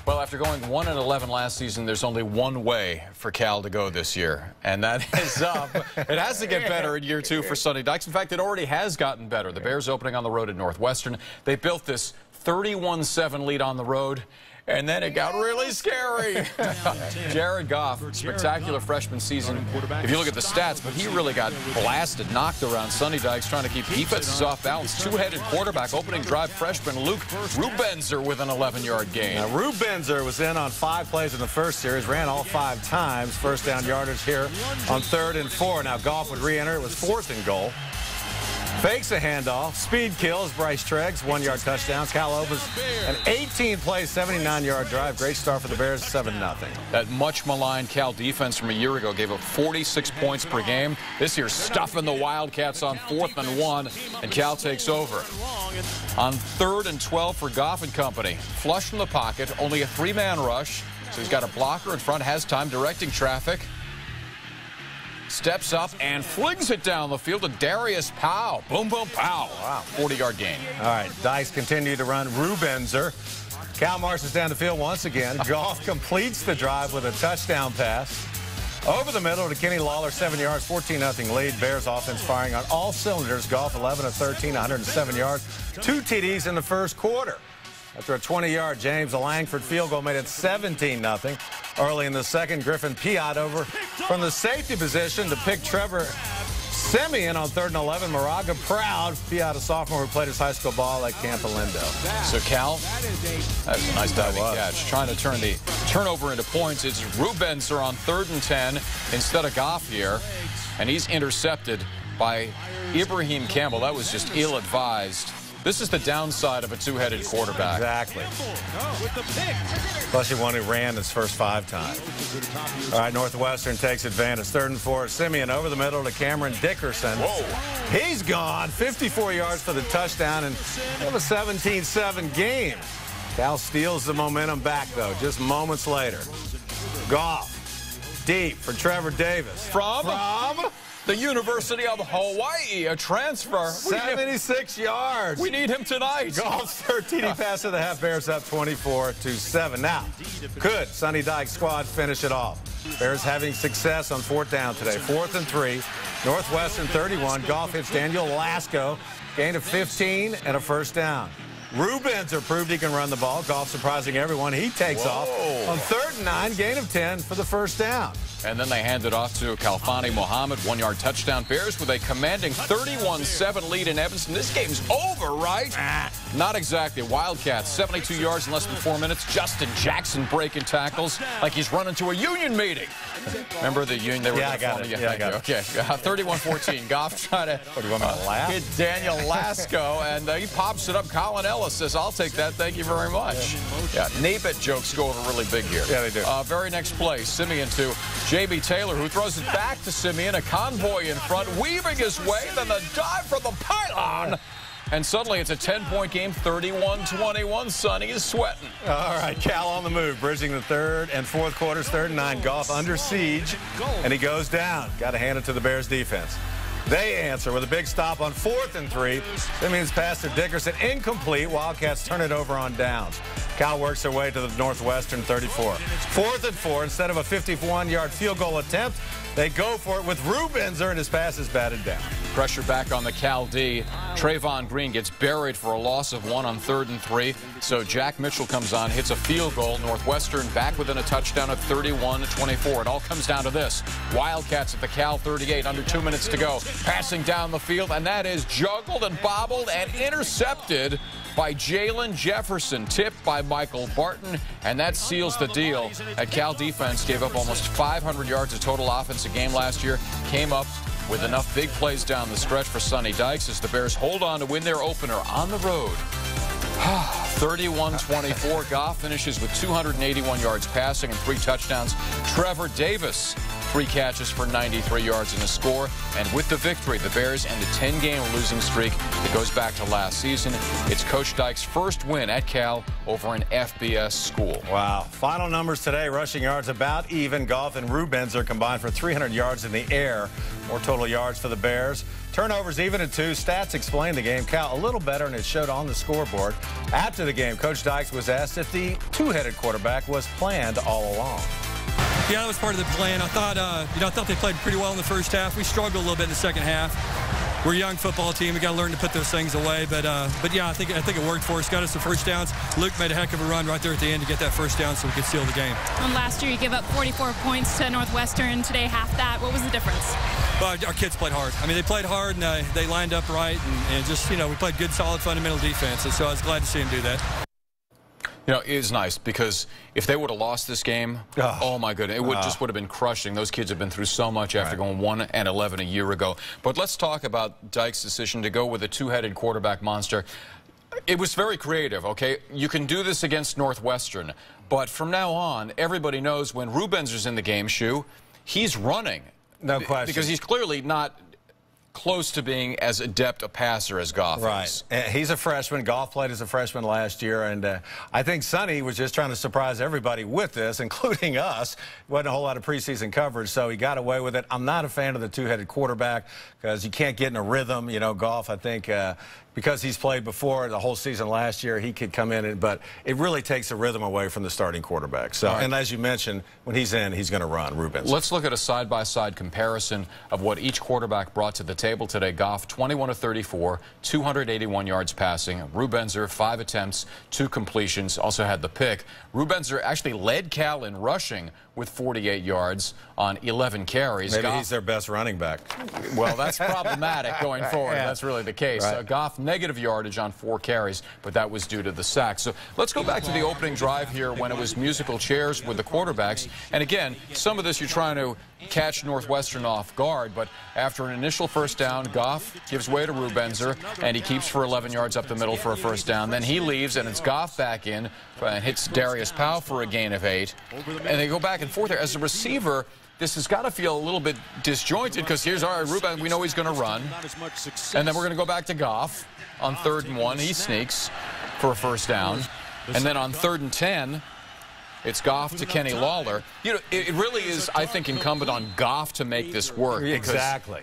Well, after going 1-11 last season, there's only one way for Cal to go this year, and that is up. It has to get better in year 2 for Sonny Dykes. In fact, it already has gotten better. The Bears opening on the road at Northwestern. They built this 31-7 lead on the road, and then it got really scary. Jared Goff, spectacular freshman season. If you look at the stats, but he really got blasted, knocked around. Sonny Dykes trying to keep defenses off balance. Two-headed quarterback, opening drive freshman Luke Rubenzer with an 11-yard gain. Now, Rubenzer was in on 5 plays in the first series, ran all 5 times. First down yardage here on 3rd and 4. Now Goff would re-enter. It was 4th and goal. Fakes a handoff. Speed kills Bryce Treggs. 1-yard touchdown. Cal opens an 18-play, 79-yard drive. Great start for the Bears, 7-0. That much maligned Cal defense from a year ago gave up 46 points per game. This year stuffing the Wildcats on 4th and 1, and Cal takes over. On 3rd and 12 for Goff and company. Flush from the pocket, only a 3-man rush. So he's got a blocker in front, has time directing traffic. Steps up and flings it down the field to Darius Powell. Boom, boom, pow. Wow, 40-yard gain. All right, Dykes continue to run Rubenzer. Cal marches down the field once again. Goff completes the drive with a touchdown pass. Over the middle to Kenny Lawler, 7 yards, 14-0 lead. Bears offense firing on all cylinders. Goff 11 of 13, 107 yards. 2 TDs in the first quarter. After a 20-yard James Langford field goal made it 17-0. Early in the second, Griffin Piot over from the safety position to pick Trevor Simeon on 3rd and 11. Moraga proud. Piot, a sophomore who played his high school ball at Camp Alindo. So Cal, that was a nice diving catch. Trying to turn the turnover into points. It's Rubenzer on 3rd and 10 instead of Goff here. And he's intercepted by Ibrahim Campbell. That was just ill-advised. This is the downside of a two-headed quarterback. Exactly. Especially one who ran his first 5 times. All right, Northwestern takes advantage. 3rd and 4. Simeon over the middle to Cameron Dickerson. Whoa. He's gone. 54 yards for the touchdown, and they have a 17-7 game. Cal steals the momentum back, though, just moments later. Goff, deep for Trevor Davis. From the University of Hawaii, a transfer. 76 yards. We need him tonight. Goff's 13th pass of the half. Bears up 24-7. Now, could Sonny Dykes' squad finish it off? Bears having success on 4th down today. 4th and 3. Northwestern 31. Goff hits Daniel Lasco. Gain of 15 and a first down. Rubenzer proved he can run the ball. Goff surprising everyone. He takes off on 3rd and 9. Gain of 10 for the first down. And then they hand it off to Kalfani Mohammed. 1-yard touchdown. Bears with a commanding 31-7 lead in Evanston. This game's over, right? Not exactly. Wildcats, 72 yards in less than 4 minutes. Justin Jackson breaking tackles like he's running to a union meeting. Remember the union? They were I got it. Yeah, I got it. Okay, 31-14. Goff trying to hit Daniel Lasco, and he pops it up. Colin Ellis says, I'll take that. Thank you very much. Yeah, Nabet jokes go over really big here. Yeah, they do. Very next play, Simeon to J.B. Taylor, who throws it back to Simeon. A convoy in front, weaving his way. Then the dive for the pylon. And suddenly it's a 10-point game, 31-21. Sonny is sweating. All right, Cal on the move, bridging the 3rd and 4th quarters, 3rd and 9. Goff under siege, and he goes down. Got to hand it to the Bears defense. They answer with a big stop on 4th and 3. Simeon's pass to Dickerson, incomplete. Wildcats turn it over on downs. Cal works their way to the Northwestern 34. 4th and 4, instead of a 51-yard field goal attempt, they go for it with Rubenzer, and his pass is batted down. Pressure back on the Cal D. Trayvon Green gets buried for a loss of 1 on 3rd and 3. So Jack Mitchell comes on, hits a field goal. Northwestern back within a touchdown at 31-24. It all comes down to this. Wildcats at the Cal 38, under 2 minutes to go. Passing down the field, and that is juggled and bobbled and intercepted by Jalen Jefferson, tipped by Michael Barton, and that seals the deal. That Cal defense gave up almost 500 yards of total offense a game last year, came up with enough big plays down the stretch for Sonny Dykes as the Bears hold on to win their opener on the road. 31-24. Goff finishes with 281 yards passing and 3 touchdowns. Trevor Davis 3 catches for 93 yards and a score. And with the victory, the Bears end a 10-game losing streak that goes back to last season. It's Coach Dykes' first win at Cal over an FBS school. Wow. Final numbers today, rushing yards about even. Goff and Rubens are combined for 300 yards in the air. More total yards for the Bears. Turnovers even at 2. Stats explain the game. Cal a little better, and it showed on the scoreboard. After the game, Coach Dykes was asked if the two-headed quarterback was planned all along. Yeah, that was part of the plan. I thought they played pretty well in the first half. We struggled a little bit in the second half. We're a young football team. We got to learn to put those things away. But yeah, I think it worked for us. Got us the first downs. Luke made a heck of a run right there at the end to get that first down so we could seal the game. And last year, you gave up 44 points to Northwestern. Today, half that. What was the difference? Well, our kids played hard. I mean, they played hard, and they lined up right. And just, we played good, solid, fundamental defense. And so I was glad to see them do that. It is nice because if they would have lost this game, oh my goodness, it just would have been crushing. Those kids have been through so much after going 1-11 a year ago. But let's talk about Dykes' decision to go with a two-headed quarterback monster. It was very creative, okay? You can do this against Northwestern, but from now on, everybody knows when Rubens in the game, he's running. No question. Because he's clearly not close to being as adept a passer as Goff is. He's a freshman. Goff played as a freshman last year, and I think Sonny was just trying to surprise everybody with this, including us. Wasn't a whole lot of preseason coverage, so he got away with it. I'm not a fan of the two-headed quarterback because you can't get in a rhythm. Goff, I think, because he's played before the whole season last year, he could come in, but it really takes the rhythm away from the starting quarterback. So, and as you mentioned, when he's in, he's going to run, Rubens. Let's look at a side-by-side comparison of what each quarterback brought to the table today. Goff, 21 of 34, 281 yards passing. Rubenzer, 5 attempts, 2 completions, also had the pick. Rubenzer actually led Cal in rushing with 48 yards on 11 carries. Maybe he's their best running back. Well, that's problematic going forward. That's really the case. Goff, negative yardage on 4 carries, but that was due to the sack. So let's go back to the opening drive here when it was musical chairs with the quarterbacks. And again, some of this you're trying to catch Northwestern off guard, but after an initial first down, Goff gives way to Rubenzer, and he keeps for 11 yards up the middle for a first down. Then he leaves, and it's Goff back in and hits Darius Powell for a gain of 8. And they go back and forth there. As a receiver, this has got to feel a little bit disjointed because here's our Ruben. We know he's going to run. And then we're going to go back to Goff on 3rd and 1. He sneaks for a first down. And then on 3rd and 10, it's Goff to Kenny Lawler. It really is, I think, incumbent on Goff to make this work.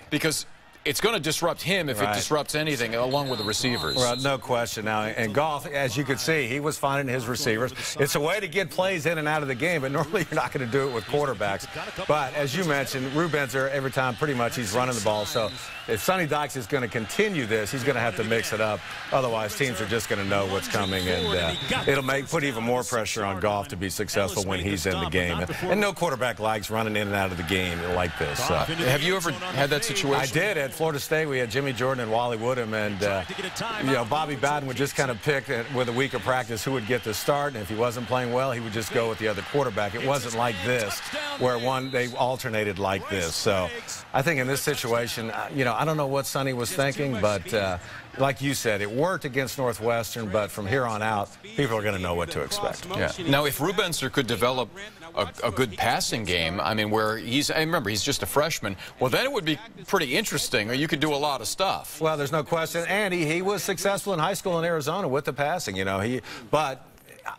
Because it's going to disrupt him if it disrupts anything, along with the receivers. Well, no question. Now, and Goff, as you could see, he was finding his receivers. It's a way to get plays in and out of the game, but normally you're not going to do it with quarterbacks. But as you mentioned, Rubenzer, every time pretty much he's running the ball. So if Sonny Dykes is going to continue this, he's going to have to mix it up. Otherwise, teams are just going to know what's coming, and it'll put even more pressure on Goff to be successful when he's in the game. And no quarterback likes running in and out of the game like this. Have you ever had that situation? I did. At Florida State, we had Jimmy Jordan and Wally Woodham, and Bobby Bowden would just kind of pick with a week of practice who would get the start, and if he wasn't playing well, he would just go with the other quarterback. It wasn't like this, where they alternated like this. So I think in this situation, I don't know what Sonny was thinking, but like you said, it worked against Northwestern, but from here on out, people are going to know what to expect. Now, if Rubenzer could develop a good passing game, I mean, where remember, he's just a freshman, well, then it would be pretty interesting, or you could do a lot of stuff. Well, there's no question. And he was successful in high school in Arizona with the passing, but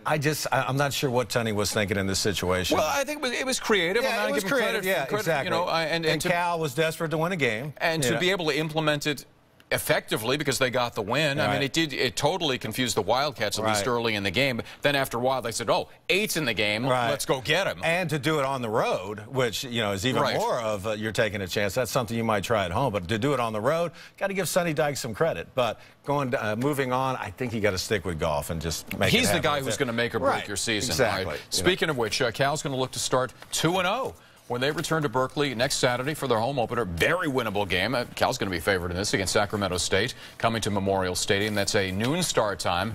I'm not sure what Sonny was thinking in this situation. Well, I think it was creative. Yeah, it was creative. Exactly. And Cal was desperate to win a game. And to be able to implement it effectively because they got the win. I mean, it totally confused the Wildcats, at least early in the game. Then after a while, they said, oh, 8's in the game. Let's go get him. And to do it on the road, which, is even more of you're taking a chance. That's something you might try at home. But to do it on the road, got to give Sonny Dykes some credit. But moving on, I think you got to stick with Goff and just make it happen. He's the guy who's going to make or break your season. Exactly. Speaking of which, Cal's going to look to start 2-0. When they return to Berkeley next Saturday for their home opener. Very winnable game. Cal's going to be favored in this against Sacramento State, coming to Memorial Stadium. That's a noon start time.